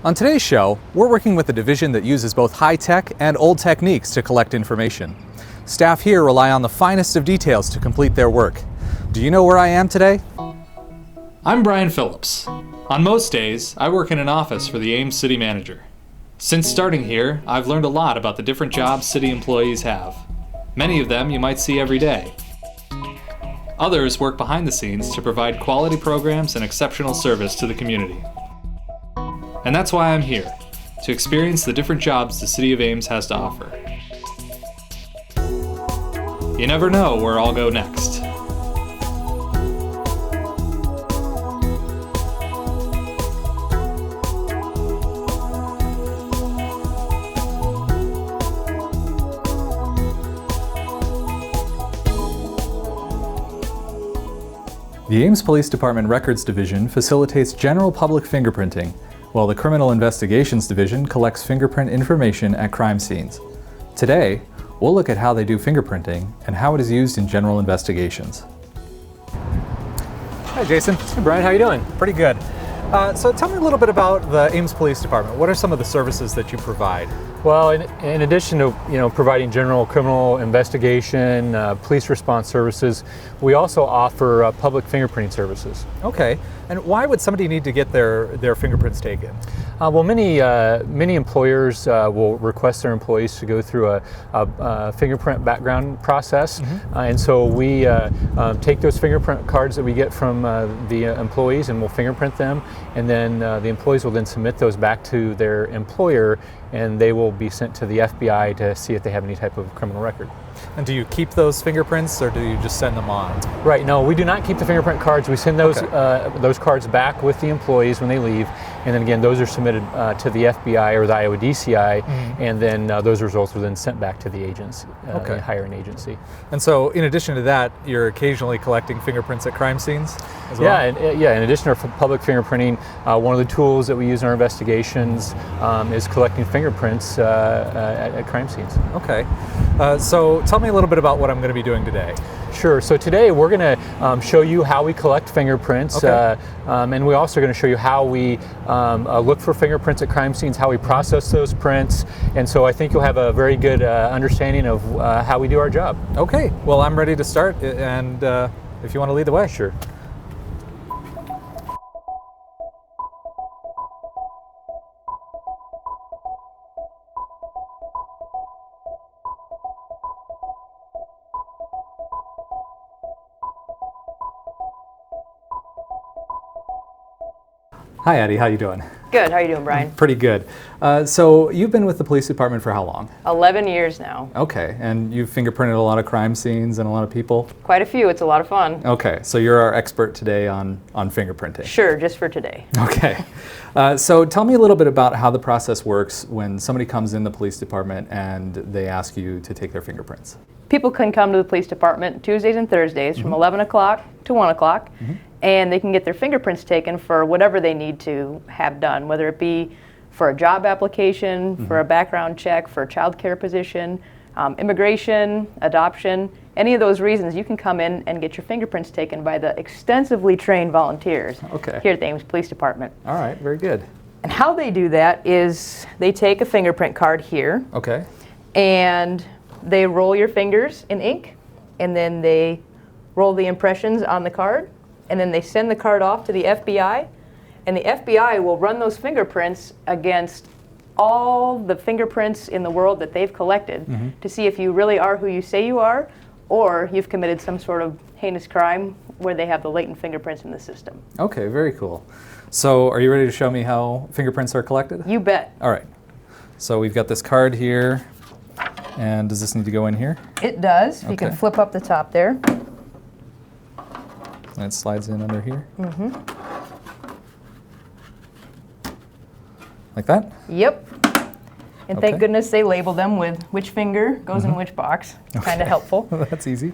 On today's show, we're working with a division that uses both high-tech and old techniques to collect information. Staff here rely on the finest of details to complete their work. Do you know where I am today? I'm Brian Phillips. On most days, I work in an office for the Ames City Manager. Since starting here, I've learned a lot about the different jobs city employees have. Many of them you might see every day. Others work behind the scenes to provide quality programs and exceptional service to the community. And that's why I'm here, to experience the different jobs the City of Ames has to offer. You never know where I'll go next. The Ames Police Department Records Division facilitates general public fingerprinting, while the Criminal Investigations Division collects fingerprint information at crime scenes. Today, we'll look at how they do fingerprinting and how it is used in general investigations. Hi Jason. Hey Brian, how you doing? Pretty good. So tell me a little bit about the Ames Police Department. What are some of the services that you provide? Well, in addition to providing general criminal investigation, police response services, we also offer public fingerprinting services. Okay, and why would somebody need to get their fingerprints taken? Well, many employers will request their employees to go through a fingerprint background process, and so we take those fingerprint cards that we get from the employees and we'll fingerprint them, and then the employees will then submit those back to their employer, and they will be sent to the FBI to see if they have any type of criminal record. And do you keep those fingerprints, or do you just send them on? Right, no, we do not keep the fingerprint cards. We send those cards back with the employees when they leave, and then again, those are submitted to the FBI or the Iowa DCI, and then those results are then sent back to the agency, the hiring agency. And so, in addition to that, you're occasionally collecting fingerprints at crime scenes as well? Yeah, in addition to public fingerprinting, one of the tools that we use in our investigations is collecting fingerprints at crime scenes. Okay, so tell me a little bit about what I'm going to be doing today. Sure. So today we're going to show you how we collect fingerprints, and we're also going to show you how we look for fingerprints at crime scenes, how we process those prints, and so I think you'll have a very good understanding of how we do our job. Okay. Well, I'm ready to start, and if you want to lead the way. Sure. Hi, Addie. How you doing? Good. How are you doing, Brian? Pretty good. So you've been with the police department for how long? 11 years now. Okay. And you've fingerprinted a lot of crime scenes and a lot of people? Quite a few. It's a lot of fun. Okay. So you're our expert today on fingerprinting? Sure, just for today. Okay. So tell me a little bit about how the process works when somebody comes in the police department and they ask you to take their fingerprints. People can come to the police department Tuesdays and Thursdays from 11 o'clock to 1 o'clock, and they can get their fingerprints taken for whatever they need to have done, whether it be for a job application, for a background check, for a child care position, immigration, adoption, any of those reasons. You can come in and get your fingerprints taken by the extensively trained volunteers here at the Ames Police Department. All right, very good. And how they do that is they take a fingerprint card here, and they roll your fingers in ink, and then they roll the impressions on the card, and then they send the card off to the FBI, and the FBI will run those fingerprints against all the fingerprints in the world that they've collected to see if you really are who you say you are, or you've committed some sort of heinous crime where they have the latent fingerprints in the system. Okay, very cool. So are you ready to show me how fingerprints are collected? You bet. All right. So we've got this card here. And does this need to go in here? It does. You can flip up the top there. And it slides in under here? Like that? Yep. And thank goodness they label them with which finger goes in which box. Kind of helpful. That's easy.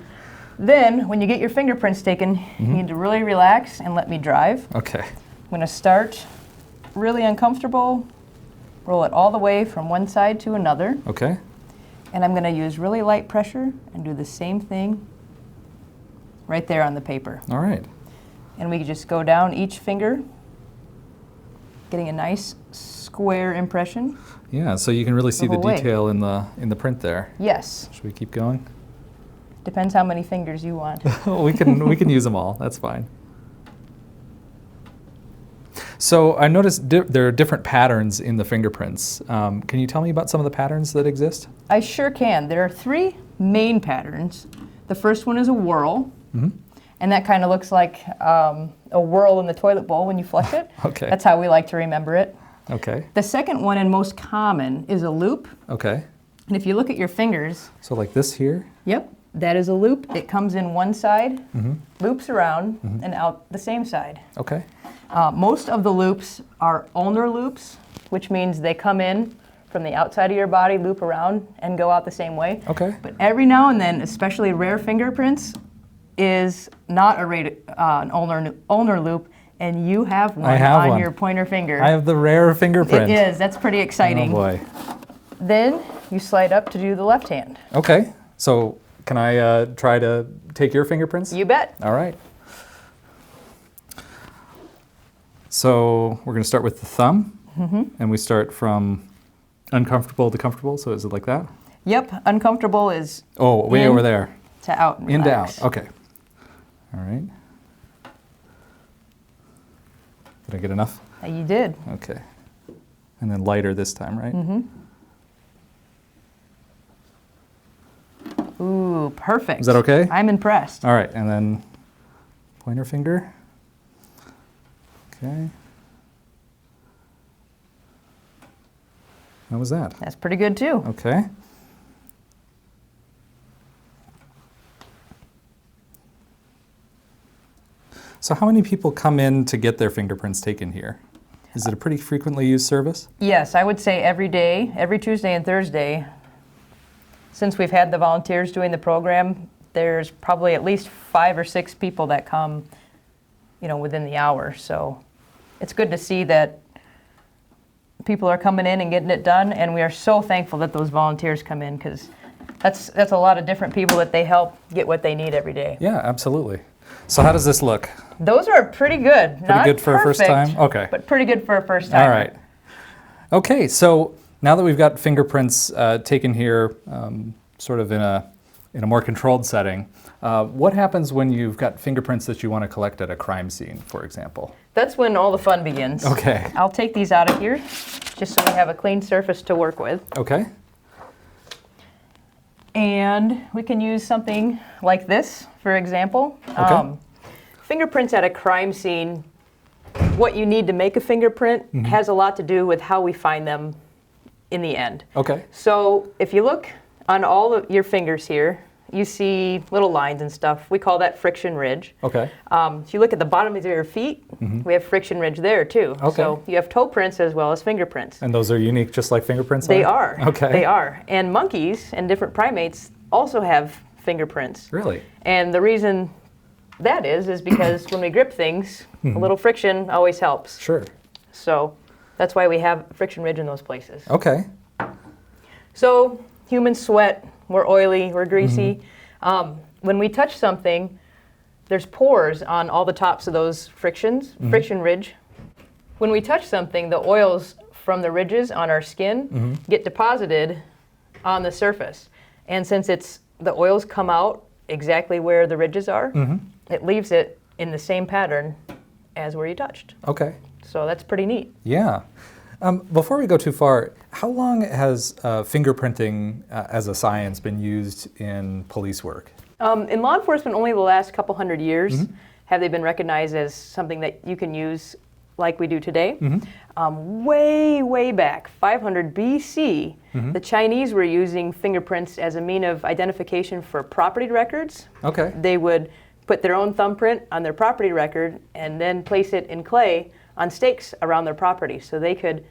Then, when you get your fingerprints taken, you need to really relax and let me drive. Okay. I'm going to start really uncomfortable, roll it all the way from one side to another. Okay. And I'm going to use really light pressure and do the same thing right there on the paper. All right. And we can just go down each finger, getting a nice square impression. Yeah, so you can really see the whole way. detail in the print there. Yes. Should we keep going? Depends how many fingers you want. we can use them all. That's fine. So I noticed there are different patterns in the fingerprints. Can you tell me about some of the patterns that exist? I sure can. There are 3 main patterns. The first one is a whirl, and that kind of looks like a whirl in the toilet bowl when you flush it. Okay. That's how we like to remember it. Okay. The second one and most common is a loop. Okay. And if you look at your fingers, So like this here? yep, that is a loop. It comes in one side, loops around, and out the same side. Okay. Most of the loops are ulnar loops, which means they come in from the outside of your body, loop around, and go out the same way. Okay. But every now and then, especially rare fingerprints, is not an ulnar loop, and you have one on your pointer finger. I have the rare fingerprint. It is. That's pretty exciting. Oh boy. Then you slide up to do the left hand. Okay. So can I try to take your fingerprints? You bet. All right. So we're going to start with the thumb, and we start from uncomfortable to comfortable. So is it like that? Yep. Uncomfortable is Oh, way in over there. to out. And In to relax. out. Okay. All right. Did I get enough? You did. Okay. And then lighter this time, right? Ooh, perfect. Is that okay? I'm impressed. All right, and then pointer finger. Okay. How was that? That's pretty good too. Okay. So how many people come in to get their fingerprints taken here? Is it a pretty frequently used service? Yes, I would say every day, every Tuesday and Thursday. Since we've had the volunteers doing the program, there's probably at least 5 or 6 people that come, within the hour. So it's good to see that people are coming in and getting it done, and we are so thankful that those volunteers come in, because that's a lot of different people that they help get what they need every day. Yeah, absolutely. So how does this look? Those are pretty good. Pretty good for a first time? Okay. But pretty good for a first time. All right. Okay, so now that we've got fingerprints taken here, sort of in a more controlled setting, what happens when you've got fingerprints that you want to collect at a crime scene, for example? That's when all the fun begins. Okay. I'll take these out of here, just so we have a clean surface to work with. Okay. And we can use something like this, for example. Okay. Fingerprints at a crime scene, what you need to make a fingerprint has a lot to do with how we find them in the end. Okay. So if you look on all of your fingers here, you see little lines and stuff. We call that friction ridge. Okay. If you look at the bottom of your feet, we have friction ridge there too. Okay. So you have toe prints as well as fingerprints. And those are unique just like fingerprints They are. Okay. They are. And monkeys and different primates also have fingerprints. Really? And the reason that is because when we grip things, a little friction always helps. Sure. So that's why we have friction ridge in those places. Okay. So humans sweat, we're oily, we're greasy. When we touch something, there's pores on all the tops of those friction ridge. When we touch something, the oils from the ridges on our skin get deposited on the surface. And since the oils come out exactly where the ridges are, it leaves it in the same pattern as where you touched. Okay. So that's pretty neat. Yeah. Before we go too far, how long has fingerprinting as a science been used in police work? In law enforcement, only the last couple hundred years have they been recognized as something that you can use like we do today. Way back, 500 BC, the Chinese were using fingerprints as a mean of identification for property records. Okay. They would put their own thumbprint on their property record and then place it in clay on stakes around their property so they could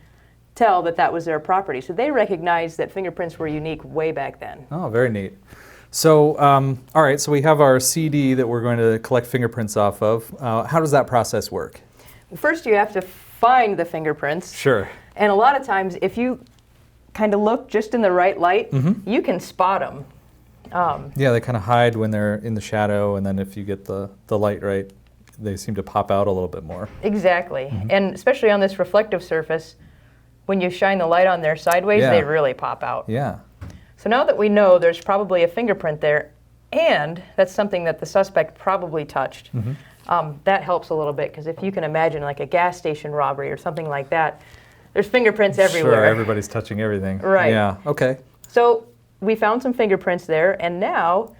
tell that that was their property. So they recognized that fingerprints were unique way back then. Oh, very neat. So, all right, so we have our CD that we're going to collect fingerprints off of. How does that process work? First, you have to find the fingerprints. Sure. And a lot of times, if you kind of look just in the right light, you can spot them. Yeah, they kind of hide when they're in the shadow, and then if you get the light right, they seem to pop out a little bit more. Exactly. And especially on this reflective surface, when you shine the light on there sideways, Yeah. they really pop out. Yeah. So now that we know there's probably a fingerprint there, and that's something that the suspect probably touched, that helps a little bit, because if you can imagine like a gas station robbery or something like that, there's fingerprints everywhere. Sure, everybody's touching everything. Right. Yeah, okay. So we found some fingerprints there, and now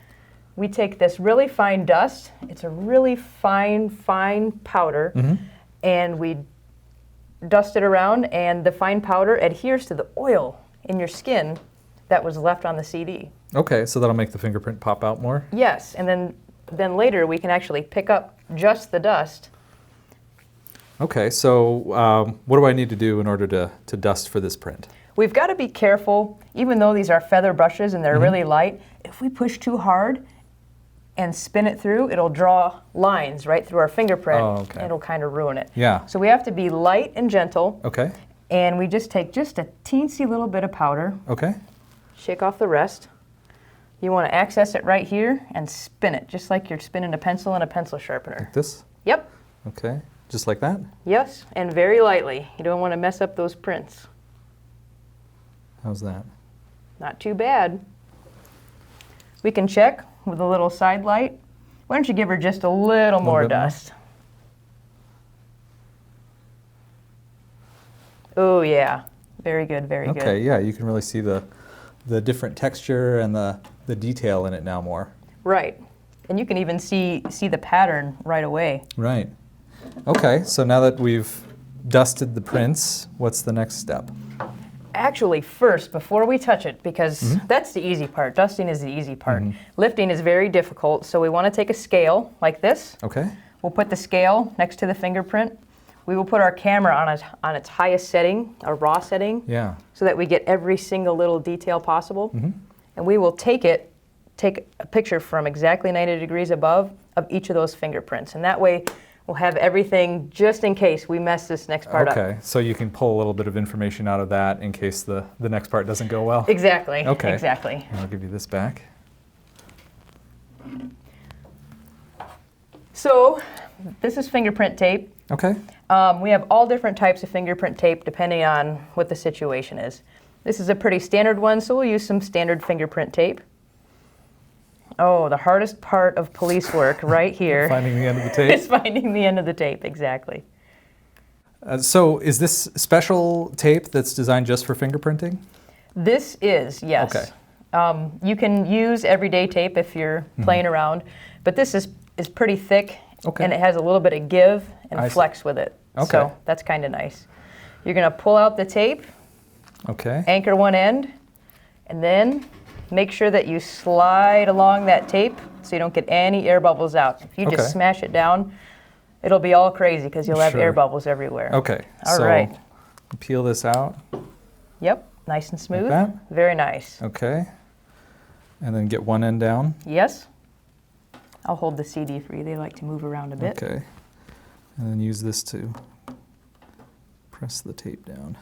we take this really fine dust. It's a really fine powder, and we dust it around, and the fine powder adheres to the oil in your skin that was left on the CD. Okay, so that'll make the fingerprint pop out more? Yes, and then later we can actually pick up just the dust. Okay, so what do I need to do in order to dust for this print? We've got to be careful, even though these are feather brushes and they're really light, if we push too hard and spin it through, it'll draw lines right through our fingerprint. Oh, okay. It'll kind of ruin it. Yeah. So we have to be light and gentle. Okay. And we just take just a teensy little bit of powder, Okay. shake off the rest. You want to access it right here and spin it, just like you're spinning a pencil in a pencil sharpener. Like this? Yep. Okay. Just like that? Yes, and very lightly. You don't want to mess up those prints. How's that? Not too bad. We can check with a little side light. Why don't you give her just a little more bit more? dust? Oh yeah, very good, very good. Okay, yeah, you can really see the different texture and the detail in it now more. Right, and you can even see the pattern right away. Right. Okay, so now that we've dusted the prints, what's the next step? Actually, first, before we touch it, because that's the easy part, dusting is the easy part. Lifting is very difficult, so we want to take a scale like this. Okay. We'll put the scale next to the fingerprint. We will put our camera on its highest setting, a raw setting, Yeah. so that we get every single little detail possible. And we will take a picture from exactly 90 degrees above of each of those fingerprints. And that way, we'll have everything just in case we mess this next part up. Okay, so you can pull a little bit of information out of that in case the next part doesn't go well? Exactly, Okay. exactly. I'll give you this back. So, this is fingerprint tape. Okay. We have all different types of fingerprint tape depending on what the situation is. This is a pretty standard one, so we'll use some standard fingerprint tape. Oh, the hardest part of police work right here. Finding the end of the tape. Is finding the end of the tape, exactly. So is this special tape that's designed just for fingerprinting? This is, yes. Okay. You can use everyday tape if you're playing around, but this is pretty thick, Okay. and it has a little bit of give and I see. flex with it. Okay. So that's kind of nice. You're going to pull out the tape, Okay. anchor one end, and then make sure that you slide along that tape so you don't get any air bubbles out. If you Okay. just smash it down, it'll be all crazy because you'll have Sure. air bubbles everywhere. Okay. All so right. Peel this out. Yep, nice and smooth. that? Very nice. Okay. And then get one end down. Yes? I'll hold the CD for you. They like to move around a bit. Okay. And then use this to press the tape down.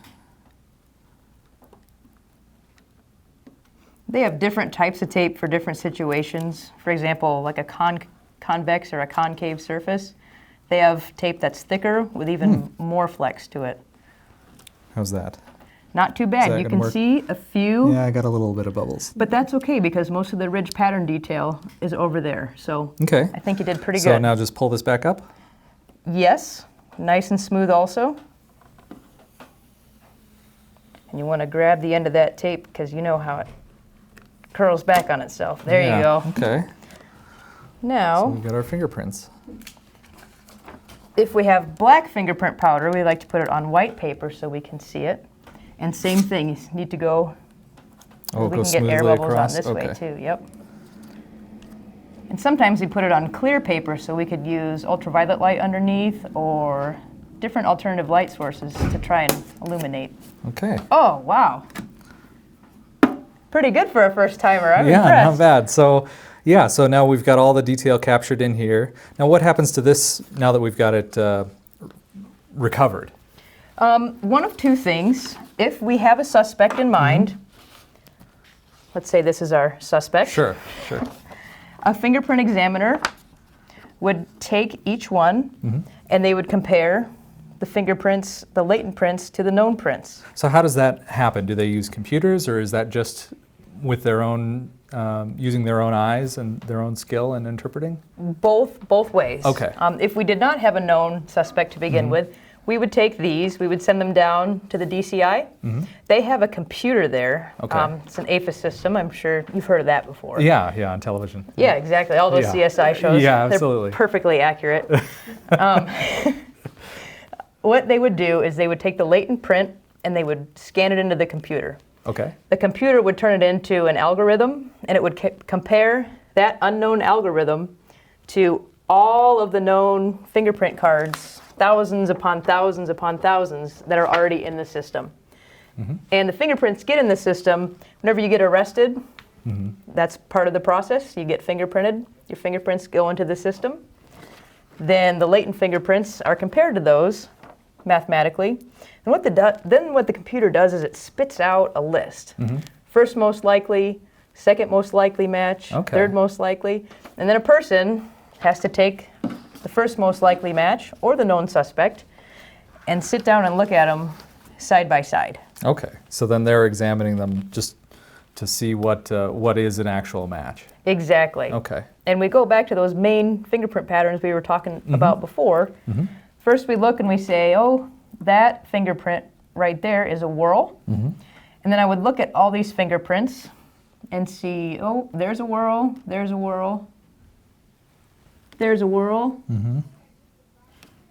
They have different types of tape for different situations. For example, like a convex or a concave surface. They have tape that's thicker with even more flex to it. How's that? Not too Is bad. that You gonna can work? see a few, Yeah, I got a little bit of bubbles. but that's okay because most of the ridge pattern detail is over there. So Okay. I think you did pretty So good. now just pull this back up. Yes, nice and smooth also. And you want to grab the end of that tape because you know how it curls back on itself. There Yeah, you go. Okay. So Now, we've got our fingerprints. if we have black fingerprint powder, we like to put it on white paper so we can see it. And same thing, you need to go, Oh, we go can get air smoothly bubbles across. on this Okay. way too, yep. And sometimes we put it on clear paper so we could use ultraviolet light underneath or different alternative light sources to try and illuminate. Okay. Oh, wow. Pretty good for a first timer. I'm Yeah, impressed. not bad. So, yeah, so now we've got all the detail captured in here. Now, what happens to this now that we've got it recovered? One of two things. If we have a suspect in mind, let's say this is our suspect. Sure. A fingerprint examiner would take each one and they would compare the fingerprints, the latent prints, to the known prints. So how does that happen? Do they use computers, or is that just with their own, using their own eyes and their own skill in interpreting? Both ways. Okay. If we did not have a known suspect to begin with, we would take these, we would send them down to the DCI. They have a computer there. Okay. It's an APHIS system. I'm sure you've heard of that before. Yeah, on television. Yeah, exactly. All those Yeah. CSI shows. Yeah, absolutely. They're perfectly accurate. What they would do is they would take the latent print and they would scan it into the computer. Okay. The computer would turn it into an algorithm, and it would compare that unknown algorithm to all of the known fingerprint cards, thousands upon thousands upon thousands that are already in the system. And the fingerprints get in the system whenever you get arrested. That's part of the process. You get fingerprinted. Your fingerprints go into the system. Then the latent fingerprints are compared to those mathematically. And what the computer does is it spits out a list. First most likely, second most likely match, third most likely. And then a person has to take the first most likely match or the known suspect and sit down and look at them side by side. Okay. So then they're examining them just to see what is an actual match. Exactly. Okay. And we go back to those main fingerprint patterns we were talking about before. First we look and we say, oh, that fingerprint right there is a whorl. And then I would look at all these fingerprints and see, oh, there's a whorl, there's a whorl, there's a whorl, and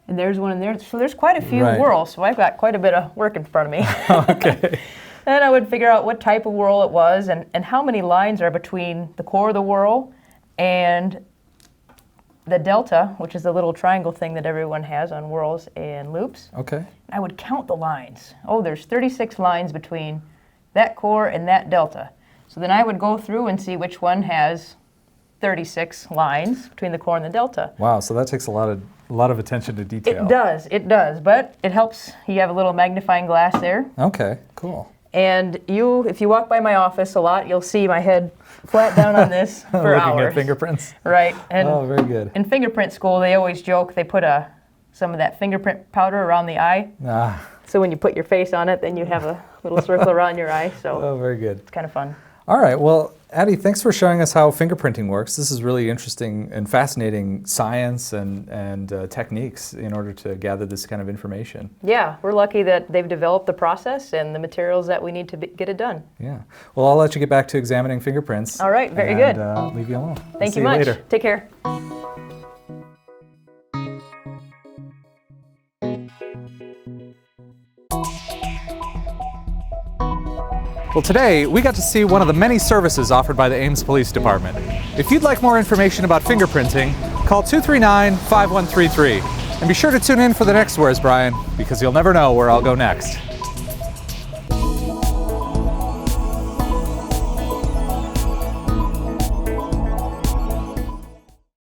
there's one in there. So there's quite a few whorls, so I've got quite a bit of work in front of me. Okay. Then I would figure out what type of whorl it was and how many lines are between the core of the whorl and the delta, which is the little triangle thing that everyone has on whorls and loops. Okay. I would count the lines. Oh, there's 36 lines between that core and that delta. So then I would go through and see which one has 36 lines between the core and the delta. Wow, so that takes a lot of attention to detail. It does, but it helps. You have a little magnifying glass there. Okay, cool. And if you walk by my office a lot, you'll see my head flat down on this for hours. Looking at fingerprints? Right. And oh, very good. in fingerprint school, they always joke they put some of that fingerprint powder around the eye. So when you put your face on it, then you have a little circle around your eye. So oh, very good. It's kind of fun. All right. Well, Addie, thanks for showing us how fingerprinting works. This is really interesting and fascinating science and techniques in order to gather this kind of information. Yeah, we're lucky that they've developed the process and the materials that we need to get it done. Yeah. Well, I'll let you get back to examining fingerprints. All right. Very good. Leave you alone. Thank you much. See you later. Take care. Well, today we got to see one of the many services offered by the Ames Police Department. If you'd like more information about fingerprinting, call 239-5133. And be sure to tune in for the next Where's Brian, because you'll never know where I'll go next.